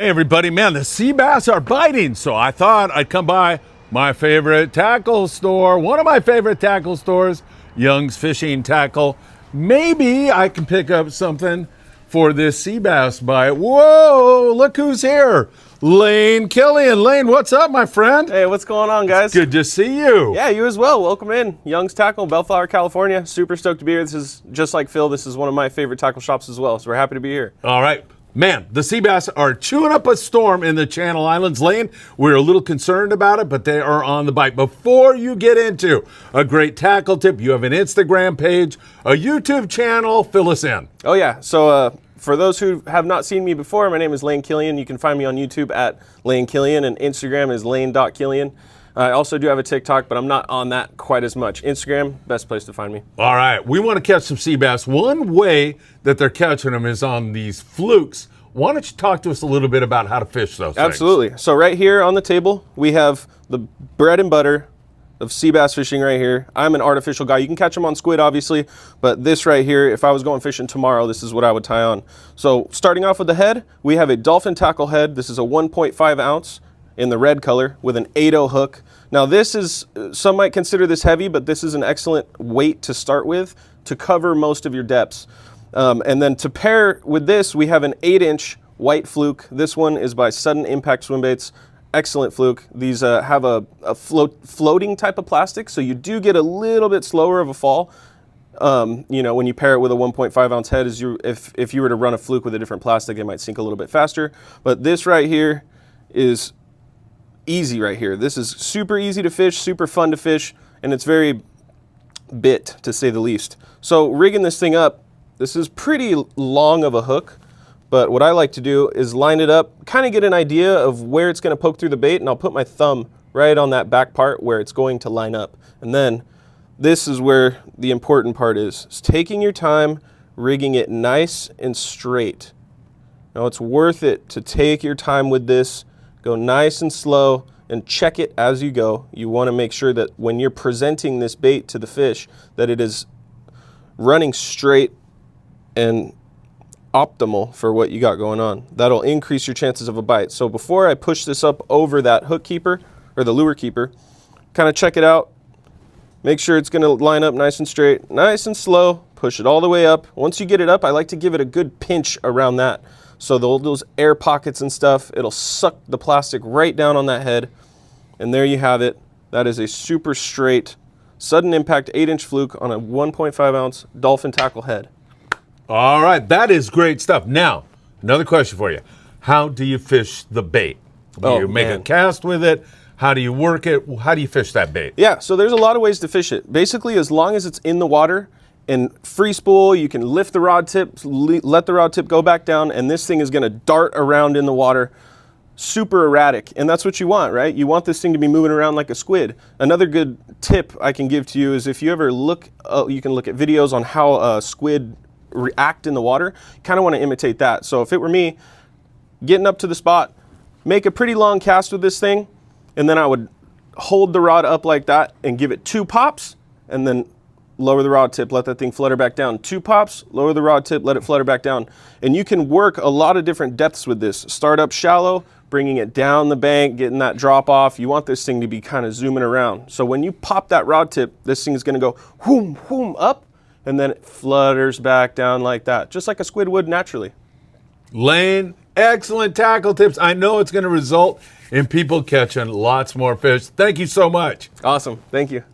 Hey everybody, man, the sea bass are biting, so I thought I'd come by my favorite tackle store, one of my favorite tackle stores, Young's Fishing Tackle. Maybe I can pick up something for this sea bass bite. Whoa, look who's here. Lane Kilian. Lane, what's up, my friend? Hey, what's going on, guys? Good to see you. Yeah, you as well. Welcome in. Young's Tackle, Bellflower, California. Super stoked to be here. This is, just like Phil, this is one of my favorite tackle shops as well, so we're happy to be here. All right. Man, the sea bass are chewing up a storm in the Channel Islands. Lane, we're a little concerned about it, but they are on the bite. Before you get into a great tackle tip, you have an Instagram page, a YouTube channel. Fill us in. Oh, yeah. So for those who have not seen me before, my name is Lane Kilian. You can find me on YouTube at Lane Kilian, and Instagram is lane.kilian. I also do have a TikTok, but I'm not on that quite as much. Instagram, best place to find me. All right, we want to catch some sea bass. One way that they're catching them is on these flukes. Why don't you talk to us a little bit about how to fish those things? Absolutely. So right here on the table, we have the bread and butter of sea bass fishing right here. I'm an artificial guy. You can catch them on squid, obviously, but this right here, if I was going fishing tomorrow, this is what I would tie on. So starting off with the head, we have a dolphin tackle head. This is a 1.5 ounce in the red color with an 8/0 hook. Now this is, some might consider this heavy, but this is an excellent weight to start with to cover most of your depths. And then to pair with this, we have an 8-inch white fluke. This one is by Sudden Impact Swim Baits. Excellent fluke. These have a floating type of plastic, so you do get a little bit slower of a fall. You know, when you pair it with a 1.5 ounce head, if you were to run a fluke with a different plastic, it might sink a little bit faster. But this right here is easy right here. This is super easy to fish, super fun to fish, and it's very bit, to say the least. So rigging this thing up, this is pretty long of a hook, but what I like to do is line it up, kind of get an idea of where it's going to poke through the bait, and I'll put my thumb right on that back part where it's going to line up. And then this is where the important part is taking your time, rigging it nice and straight. Now it's worth it to take your time with this. Go nice and slow and check it as you go. You want to make sure that when you're presenting this bait to the fish, that it is running straight and optimal for what you got going on. That'll increase your chances of a bite. So before I push this up over that hook keeper or the lure keeper, kind of check it out. Make sure it's going to line up nice and straight, nice and slow. Push it all the way up. Once you get it up, I like to give it a good pinch around that. So those air pockets and stuff, it'll suck the plastic right down on that head. And there you have it. That is a super straight, sudden impact 8-inch fluke on a 1.5 ounce dolphin tackle head. All right, that is great stuff. Now, another question for you. How do you fish the bait? Do you make a cast with it? How do you work it? How do you fish that bait? Yeah, so there's a lot of ways to fish it. Basically, as long as it's in the water, and free spool, you can lift the rod tip, let the rod tip go back down, and this thing is going to dart around in the water, super erratic. And that's what you want, right? You want this thing to be moving around like a squid. Another good tip I can give to you is if you ever look, you can look at videos on how squid react in the water. You kind of want to imitate that. So if it were me, getting up to the spot, make a pretty long cast with this thing, and then I would hold the rod up like that and give it 2 pops, and then lower the rod tip, let that thing flutter back down. 2 pops, lower the rod tip, let it flutter back down. And you can work a lot of different depths with this. Start up shallow, bringing it down the bank, getting that drop off. You want this thing to be kind of zooming around. So when you pop that rod tip, this thing is going to go whoom, whoom up, and then it flutters back down like that, just like a squid would naturally. Lane, excellent tackle tips. I know it's going to result in people catching lots more fish. Thank you so much. Awesome. Thank you.